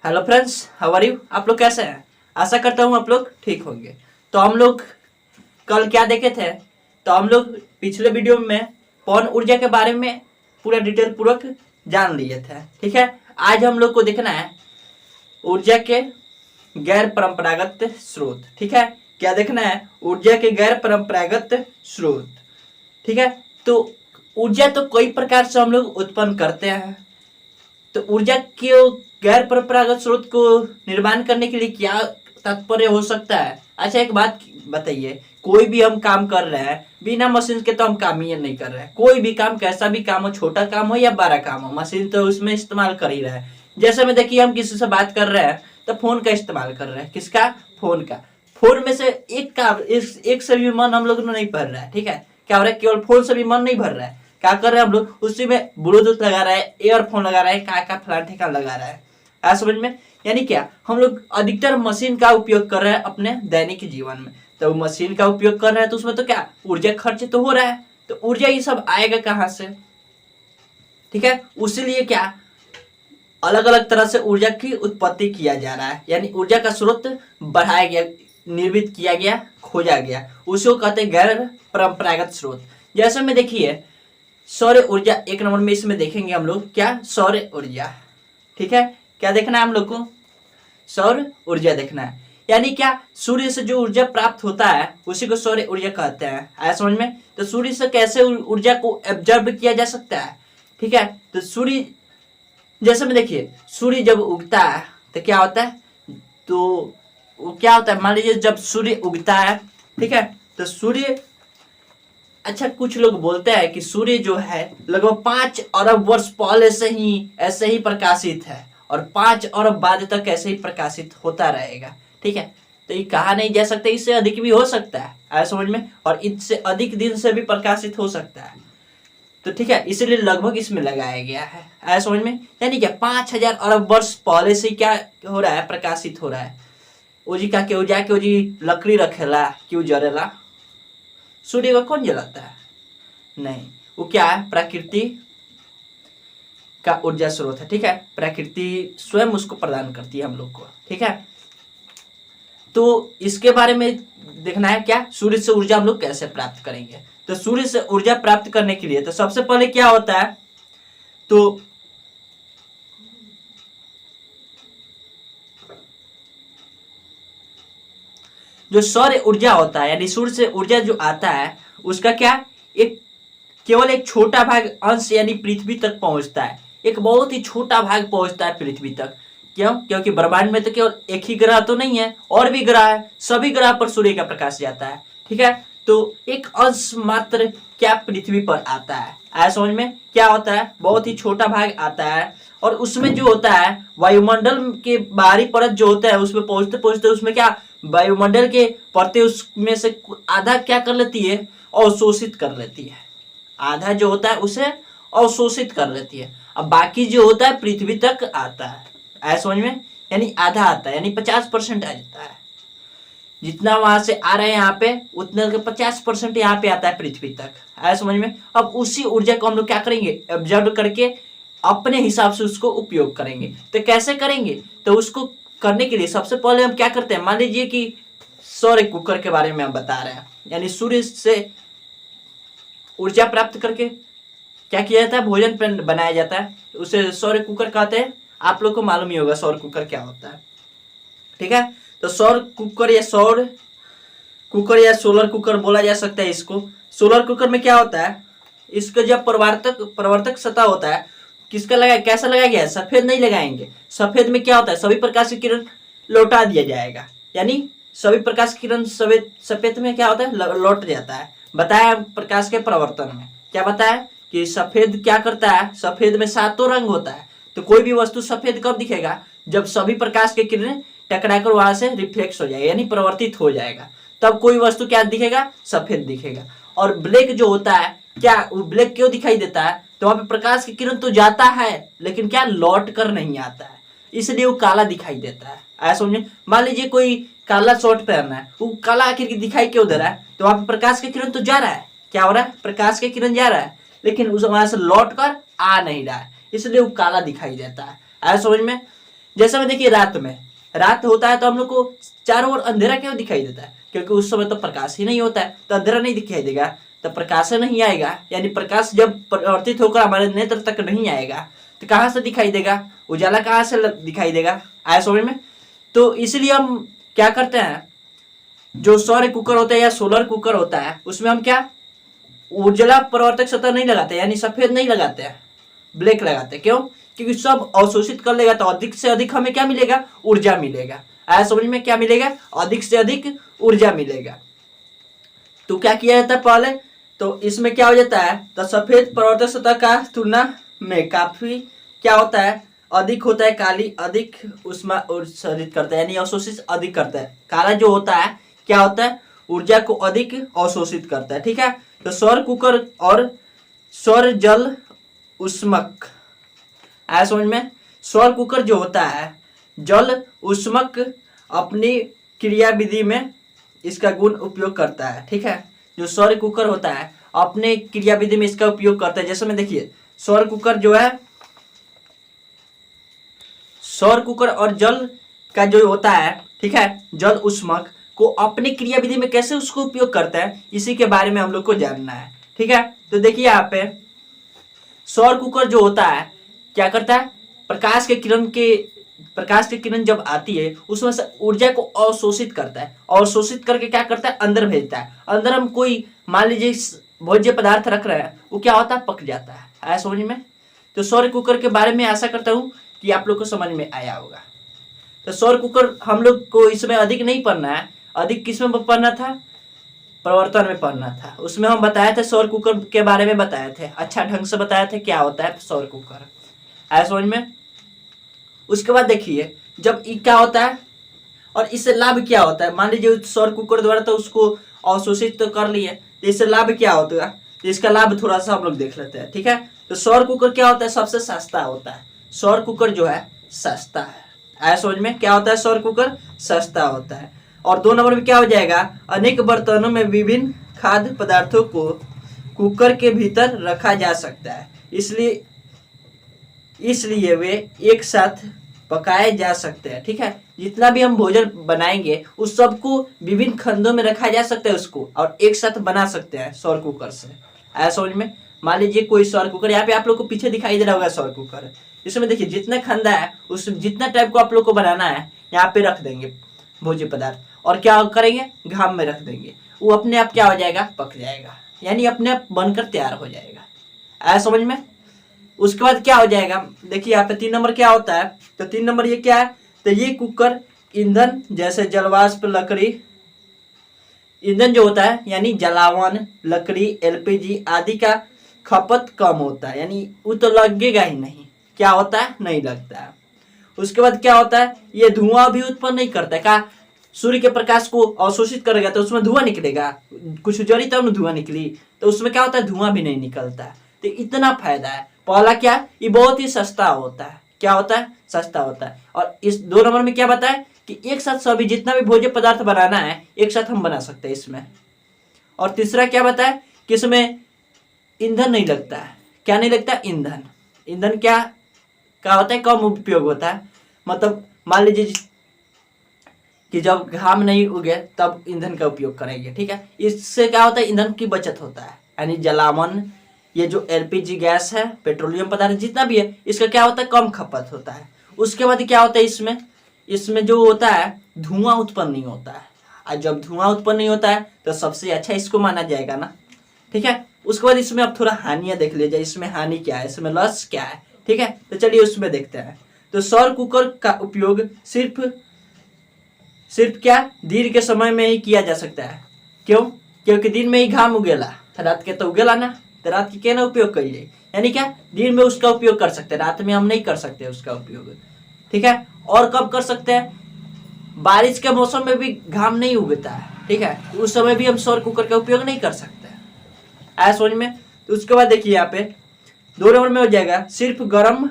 Hello friends, how are you. आप लोग कैसे हैं? आशा करता हूँ आप लोग ठीक होंगे। तो हम लोग कल क्या देखे थे? तो हम लोग पिछले वीडियो में पवन ऊर्जा के बारे में पूरा डिटेल पूर्वक जान लिए थे। ठीक है, आज हम लोग को देखना है ऊर्जा के गैर परंपरागत स्रोत। ठीक है, क्या देखना है? ऊर्जा के गैर परंपरागत स्रोत। ठीक है, तो ऊर्जा तो कई प्रकार से हम लोग उत्पन्न करते हैं। तो ऊर्जा के गैर परंपरागत स्रोत को निर्माण करने के लिए क्या तात्पर्य हो सकता है? अच्छा, एक बात बताइए, कोई भी हम काम कर रहे हैं बिना मशीन के तो हम काम ही नहीं कर रहे हैं। कोई भी काम, कैसा भी काम हो, छोटा काम हो या बड़ा काम हो, मशीन तो उसमें इस्तेमाल कर ही रहे हैं। जैसे में देखिए, हम किसी से बात कर रहे हैं तो फोन का इस्तेमाल कर रहे हैं। किसका? फोन का। फोन में से एक काम, एक से भी मन हम लोग नहीं भर रहा है। ठीक है, क्या हो रहा है? केवल फोन से भी मन नहीं भर रहा है। क्या कर रहे हैं हम लोग? उसी में ब्लूटूथ लगा रहा है, ईयरफोन लगा रहा है, का फलान ठिकाना लगा रहा है। आ समझ में? यानी क्या, हम लोग अधिकतर मशीन का उपयोग कर रहे हैं अपने दैनिक जीवन में। तो मशीन का उपयोग कर रहे हैं तो उसमें तो क्या ऊर्जा खर्च तो हो रहा है। तो ऊर्जा ये सब आएगा कहाँ से? ठीक है, उसीलिए क्या अलग अलग तरह से ऊर्जा की उत्पत्ति किया जा रहा है। यानी ऊर्जा का स्रोत बढ़ाया गया, निर्मित किया गया, खोजा गया। उसी को कहते हैं गैर परंपरागत स्रोत। जैसे में देखिए, सौर ऊर्जा एक नंबर में इसमें देखेंगे हम लोग। क्या? सौर ऊर्जा। ठीक है, क्या देखना है हम लोग को? सौर ऊर्जा देखना है। यानी क्या, सूर्य से जो ऊर्जा प्राप्त होता है उसी को सौर ऊर्जा कहते हैं। आया समझ में? तो सूर्य से कैसे ऊर्जा को एब्जॉर्ब किया जा सकता है? ठीक है, तो सूर्य, जैसे में देखिए, सूर्य जब उगता है तो क्या होता है? तो वो क्या होता है, मान लीजिए जब सूर्य उगता है, ठीक है, तो सूर्य, अच्छा, कुछ लोग बोलते हैं कि सूर्य जो है लगभग 5 अरब वर्ष पहले से ही ऐसे ही प्रकाशित है और 5 अरब बाद तक ऐसे ही प्रकाशित होता रहेगा। ठीक है, तो ये कहा नहीं जा सकता, इससे अधिक भी हो सकता है। आया समझ में? और इससे अधिक दिन से भी प्रकाशित हो सकता है। तो ठीक है, इसीलिए लगभग इसमें लगाया गया है। आया समझ में? यानी क्या 5,000 अरब वर्ष पहले से क्या हो रहा है? प्रकाशित हो रहा है। ओजी का क्यों जाके ओजी लकड़ी रखेला, क्यों जरेला? सूर्य को कौन जलाता है? नहीं, वो क्या है? प्रकृति का ऊर्जा स्रोत है। ठीक है, प्रकृति स्वयं उसको प्रदान करती है हम लोग को। ठीक है, तो इसके बारे में देखना है। क्या सूर्य से ऊर्जा हम लोग कैसे प्राप्त करेंगे? तो सूर्य से ऊर्जा प्राप्त करने के लिए तो सबसे पहले क्या होता है? तो जो सौर ऊर्जा होता है, यानी सूर्य से ऊर्जा जो आता है, उसका क्या, एक केवल एक छोटा भाग अंश यानी पृथ्वी तक पहुंचता है। एक बहुत ही छोटा भाग पहुंचता है पृथ्वी तक। क्यों? क्योंकि ब्रह्मांड में तो केवल एक ही ग्रह तो नहीं है, और भी ग्रह है। सभी ग्रह पर सूर्य का प्रकाश जाता है। ठीक है, तो एक अंश मात्र क्या पृथ्वी पर आता है। आया समझ में? क्या होता है? बहुत ही छोटा भाग आता है, और उसमें जो होता है वायुमंडल के बाहरी परत जो होता है, उसमें पहुंचते पहुंचते उसमें क्या, वायुमंडल के परतें उसमें से आधा क्या कर लेती है? अवशोषित कर लेती है। आधा जो होता है उसे अवशोषित कर लेती है। अब बाकी जो होता है पृथ्वी तक आता है। ऐसा समझ में? यानी आधा आता है, यानी 50% आ जाता है। जितना वहां से आ रहा है यहाँ पे, उतना 50% यहाँ पे आता है पृथ्वी तक। आया समझ में? अब उसी ऊर्जा को हम लोग क्या करेंगे? एब्जॉर्ब करके अपने हिसाब से उसको उपयोग करेंगे। तो कैसे करेंगे? तो उसको करने के लिए सबसे पहले हम क्या करते हैं, मान लीजिए कि सौर कुकर के बारे में हम बता रहे हैं। यानी सूर्य से ऊर्जा प्राप्त करके क्या किया जाता है? भोजन बनाया जाता है, उसे सौर कुकर कहते हैं। आप लोग को मालूम ही होगा सौर कुकर क्या होता है। ठीक है, तो सौर कुकर या सोलर कुकर बोला जा सकता है इसको। सोलर कुकर में क्या होता है? इसका जब प्रवर्तक सतह होता है, किसका लगाया, कैसा लगाया गया है? सफेद नहीं लगाएंगे। सफेद में क्या होता है? सभी प्रकाश की किरण लौटा दिया जाएगा। यानी सभी प्रकाश की किरण सफेद में क्या होता है? लौट जाता है। बताया प्रकाश के प्रवर्तन में क्या बताया कि सफेद क्या करता है? सफेद में 7 रंग होता है। तो कोई भी वस्तु सफेद कब दिखेगा? जब सभी प्रकाश के किरणें टकराकर वहां से रिफ्लेक्स हो जाएगा, यानी परिवर्तित हो जाएगा, तब कोई वस्तु क्या दिखेगा? सफेद दिखेगा। और ब्लैक जो होता है, क्या वो ब्लैक क्यों दिखाई देता है? तो वहां पे प्रकाश की किरण तो जाता है, लेकिन क्या लौट कर नहीं आता है, इसलिए वो काला दिखाई देता है। ऐसा समझे? मान लीजिए कोई काला शर्ट पहनना है, वो काला आखिर दिखाई क्यों दे रहा है? तो वहां पे प्रकाश की किरण तो जा रहा है। क्या हो रहा है? प्रकाश की किरण जा रहा है, लेकिन उस वहां से लौट कर आ नहीं रहा है, इसलिए वो काला दिखाई देता है। ऐसा समझ में? जैसे में देखिए रात होता है तो हम लोग को चारों ओर अंधेरा क्यों दिखाई देता है? क्योंकि उस समय तो प्रकाश ही नहीं होता है, तो अंधेरा नहीं दिखाई देगा, तो प्रकाश नहीं आएगा। यानी प्रकाश जब परिवर्तित होकर हमारे नेत्र तक नहीं आएगा तो कहाँ से दिखाई देगा? उजाला कहाँ से दिखाई देगा? आया समझ में? तो इसलिए हम क्या करते हैं, जो सौर कुकर होता है या सोलर कुकर होता है उसमें हम क्या उज्ज्वला परावर्तक सतह नहीं लगाते, यानी सफेद नहीं लगाते हैं, ब्लैक लगाते हैं। क्यों? क्योंकि सब अवशोषित कर लेगा तो अधिक से अधिक हमें क्या मिलेगा? ऊर्जा मिलेगा। आया समझ में? क्या मिलेगा? अधिक से अधिक ऊर्जा मिलेगा। तो क्या किया जाता है पहले, तो इसमें क्या हो जाता है, तो सफेद परावर्तक सतह का तुलना में काफी क्या होता है, अधिक होता है, काली अधिक उष्मा उत्सर्जित करता है, यानी अवशोषित अधिक करता है। काला जो होता है क्या होता है, ऊर्जा को अधिक अवशोषित करता है। ठीक है, तो सौर कुकर और सौर जल उष्मक, आया समझ में? सौर कुकर जो होता है जल उष्मक अपनी क्रिया विधि में इसका गुण उपयोग करता है। ठीक है, जो सौर कुकर होता है अपने क्रिया विधि में इसका उपयोग करता है। जैसे में देखिए सौर कुकर जो है, सौर कुकर और जल का जो होता है, ठीक है, जल उष्मक को अपनी क्रिया विधि में कैसे उसको उपयोग करता है, इसी के बारे में हम लोग को जानना है। ठीक है, तो देखिए यहाँ पे सौर कुकर जो होता है क्या करता है, प्रकाश के किरण जब आती है उसमें से ऊर्जा को अवशोषित करता है, अवशोषित करके क्या करता है, अंदर भेजता है। अंदर हम कोई मान लीजिए भोज्य पदार्थ रख रहे हैं, वो क्या होता है, पक जाता है। आया समझ में? तो सौर कुकर के बारे में आशा करता हूँ कि आप लोग को समझ में आया होगा। तो सौर कुकर हम लोग को इसमें अधिक नहीं पढ़ना है, अधिक किसमें पढ़ना था, प्रवर्तन में पढ़ना था। उसमें हम बताए थे सौर कुकर के बारे में बताए थे, अच्छा ढंग से बताए थे क्या होता है सौर कुकर। आया समझ में? उसके बाद देखिए जब ये क्या होता है और इससे लाभ क्या होता है, मान लीजिए सौर कुकर द्वारा तो उसको अवशोषित तो कर लिए, तो इससे लाभ क्या होता है, तो इसका लाभ थोड़ा सा हम लोग देख लेते हैं। ठीक है, तो सौर कुकर क्या होता है, सबसे सस्ता होता है। सौर कुकर जो है सस्ता है। आया समझ में? क्या होता है, सौर कुकर सस्ता होता है। और 2 नंबर में क्या हो जाएगा, अनेक बर्तनों में विभिन्न खाद्य पदार्थों को कुकर के भीतर रखा जा सकता है, इसलिए वे एक साथ पकाए जा सकते हैं। ठीक है, जितना भी हम भोजन बनाएंगे उस सबको विभिन्न खंडों में रखा जा सकता है उसको, और एक साथ बना सकते हैं सौर कुकर से। आया समझ में? मान लीजिए कोई सौर कुकर, यहाँ पे आप लोग को पीछे दिखाई दे रहा होगा सौर कुकर, इसमें देखिए जितना खंडा है उस जितना टाइप को आप लोग को बनाना है यहाँ पे रख देंगे भोज्य पदार्थ, और क्या करेंगे, घाम में रख देंगे, वो अपने आप क्या हो जाएगा, पक जाएगा, यानी अपने आप बनकर तैयार हो जाएगा। आया समझ में? उसके बाद क्या हो जाएगा, देखिए यहाँ पे 3 नंबर क्या होता है, तो 3 नंबर ये क्या है, तो ये कुकर ईंधन जैसे जलवाष्प, लकड़ी, ईंधन जो होता है यानी जलावन, लकड़ी, एलपीजी आदि का खपत कम होता है, यानी वो तो लगेगा ही नहीं, क्या होता है, नहीं लगता है। उसके बाद क्या होता है, ये धुआं भी उत्पन्न नहीं करता है। का सूर्य के प्रकाश को अवशोषित करेगा तो उसमें धुआं निकलेगा, कुछ जड़ी तब ना धुआं निकली, तो उसमें क्या होता है, धुआं भी नहीं निकलता है। तो इतना फायदा है। पहला क्या, ये बहुत ही सस्ता होता है। क्या होता है, सस्ता होता है। और इस 2 नंबर में क्या बताया कि एक साथ सभी जितना भी भोज्य पदार्थ बनाना है एक साथ हम बना सकते हैं इसमें। और तीसरा क्या बताया कि इसमें ईंधन नहीं लगता है। क्या नहीं लगता, ईंधन। ईंधन क्या होता है, कम उपयोग होता है। मतलब मान लीजिए कि जब घाम नहीं उगे तब ईंधन का उपयोग करेंगे। ठीक है, इससे क्या होता है, ईंधन की बचत होता है, यानी जलावन, ये जो एलपीजी गैस है, पेट्रोलियम पदार्थ जितना भी है, इसका क्या होता है, कम खपत होता है। उसके बाद क्या होता है, इसमें जो होता है धुआं उत्पन्न नहीं होता है। और जब धुआं उत्पन्न नहीं होता है तो सबसे अच्छा इसको माना जाएगा ना। ठीक है, उसके बाद इसमें अब थोड़ा हानियां देख लीजिए, इसमें हानि क्या है, इसमें लॉस क्या है। ठीक है, तो चलिए उसमें देखते हैं। तो सौर कुकर का उपयोग सिर्फ क्या दिन के समय में ही किया जा सकता है। क्यों? क्योंकि दिन में ही घाम उगेला, रात के तो उगेला ना, तो रात की क्या ना उपयोग करिए, यानी क्या दिन में उसका उपयोग कर सकते हैं, रात में हम नहीं कर सकते उसका उपयोग। ठीक है, और कब कर सकते हैं, बारिश के मौसम में भी घाम नहीं उगता है। ठीक है, उस समय भी हम सौर कुकर का उपयोग नहीं कर सकते। आया समझ में? तो उसके बाद देखिए यहाँ पे 2 नंबर में हो जाएगा, सिर्फ गर्म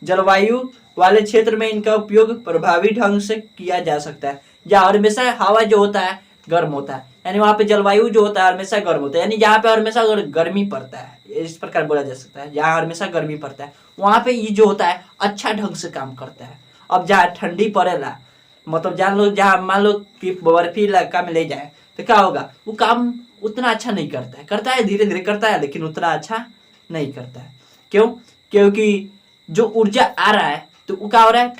जलवायु वाले क्षेत्र में इनका उपयोग प्रभावी ढंग से किया जा सकता है। जहाँ हमेशा हवा जो होता है गर्म होता है, यानी वहाँ पे जलवायु जो होता है हमेशा गर्म होता है, यानी जहाँ पे हमेशा गर्मी पड़ता है, इस प्रकार बोला जा सकता है। जहाँ हमेशा गर्मी पड़ता है वहाँ पे ये जो होता है अच्छा ढंग से काम करता है। अब जहाँ ठंडी पड़ेला, मतलब जान लो जहाँ मान लो कि बर्फी इलाका में ले जाए तो क्या होगा, वो काम उतना अच्छा नहीं करता है, करता है धीरे धीरे करता है लेकिन उतना अच्छा नहीं करता है। क्यों? क्योंकि जो ऊर्जा आ रहा है तो वो क्या हो रहा है,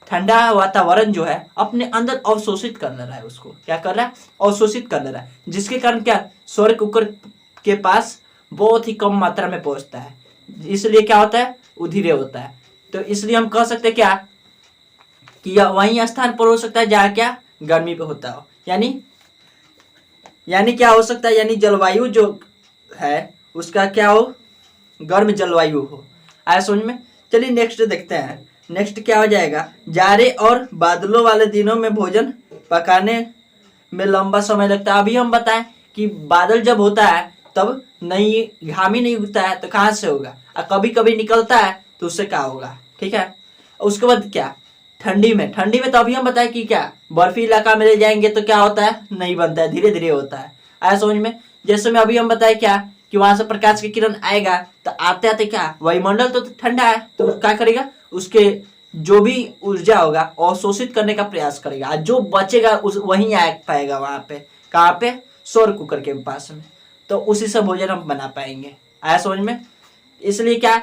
ठंडा वातावरण जो है अपने अंदर अवशोषित कर ले रहा है, उसको क्या कर रहा है, अवशोषित कर ले रहा है, जिसके कारण क्या सौर कुकर के पास बहुत ही कम मात्रा में पहुंचता है, इसलिए क्या होता है, वो धीरे होता है। तो इसलिए हम कह सकते हैं क्या कि यह वही स्थान पर हो सकता है जहाँ क्या गर्मी पे होता हो, यानी क्या हो सकता है, यानी जलवायु जो है उसका क्या हो, गर्म जलवायु हो। आया समझ में? चलिए नेक्स्ट देखते हैं, नेक्स्ट क्या हो जाएगा, जाड़े और बादलों वाले दिनों में भोजन पकाने में लंबा समय लगता है। अभी हम बताएं कि बादल जब होता है तब नहीं, घाम ही नहीं उगता है तो कहाँ से होगा, और कभी कभी निकलता है तो उससे क्या होगा, ठीक है। उसके बाद क्या, ठंडी में तो अभी हम बताएं कि क्या बर्फी इलाका में ले जाएंगे तो क्या होता है, नहीं बनता है, धीरे धीरे होता है। आया समझ में? जैसे में अभी हम बताए क्या कि वहां से प्रकाश की किरण आएगा तो आते आते क्या वायुमंडल तो ठंडा है तो क्या करेगा, उसके जो भी ऊर्जा होगा अवशोषित करने का प्रयास करेगा, जो बचेगा उस वहीं आ पाएगा वहां पे, कहाँ पे, सौर कुकर के पास में, तो उसी से भोजन हम बना पाएंगे। आया समझ में? इसलिए क्या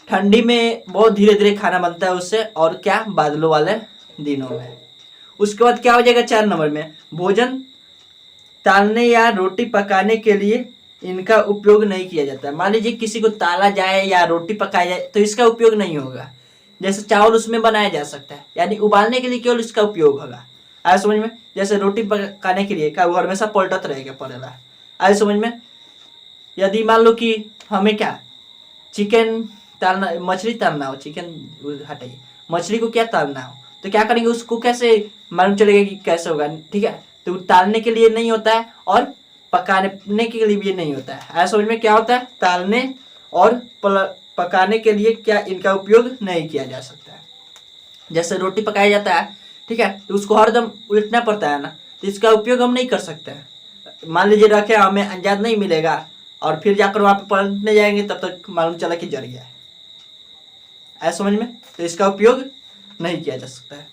ठंडी में बहुत धीरे धीरे खाना बनता है उससे, और क्या बादलों वाले दिनों में। उसके बाद क्या हो जाएगा 4 नंबर में, भोजन तालने या रोटी पकाने के लिए इनका उपयोग नहीं किया जाता है। मान लीजिए किसी को ताला जाए या रोटी पकाया जाए तो इसका उपयोग नहीं होगा, जैसे चावल उसमें बनाया जा सकता है, यानी उबालने के लिए केवल इसका उपयोग होगा। आया समझ में? जैसे रोटी पकाने के लिए क्या वो हमेशा पलटत रहेगा पड़ेगा। आया समझ में? यदि मान लो कि हमें क्या चिकन तलना, मछली तलना हो, चिकन हटाइए, मछली को क्या तलना हो तो क्या करेंगे, उसको कैसे मालूम चलेगा कि कैसे होगा, ठीक है। तो तालने के लिए नहीं होता है और पकाने के लिए भी नहीं होता है। ऐसा समझ में? क्या होता है, तालने और पकाने के लिए क्या इनका उपयोग नहीं किया जा सकता है। जैसे रोटी पकाया जाता है, ठीक है, तो उसको हरदम उलटना पड़ता है ना, तो इसका उपयोग हम नहीं कर सकते हैं। मान लीजिए रखे हमें अंदाज नहीं मिलेगा और फिर जाकर वहां पे पलटने जाएंगे तब तक मालूम चला कि जल गया है। ऐसा समझ में? तो इसका उपयोग नहीं किया जा सकता है।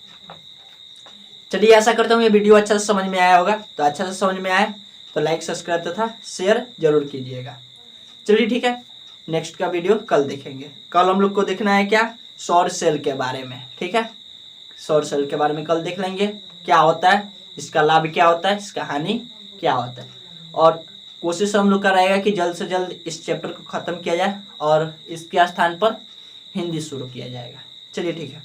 चलिए ऐसा करता हूँ ये वीडियो अच्छा से समझ में आया होगा, तो अच्छा से समझ में आया तो लाइक सब्सक्राइब तथा शेयर जरूर कीजिएगा। चलिए ठीक है, नेक्स्ट का वीडियो कल देखेंगे। कल हम लोग को देखना है क्या, सौर सेल के बारे में, ठीक है। सौर सेल के बारे में कल देख लेंगे, क्या होता है, इसका लाभ क्या होता है, इसका हानि क्या होता है, और कोशिश हम लोग का रहेगा कि जल्द से जल्द इस चैप्टर को ख़त्म किया जाए और इसके स्थान पर हिंदी शुरू किया जाएगा। चलिए ठीक है।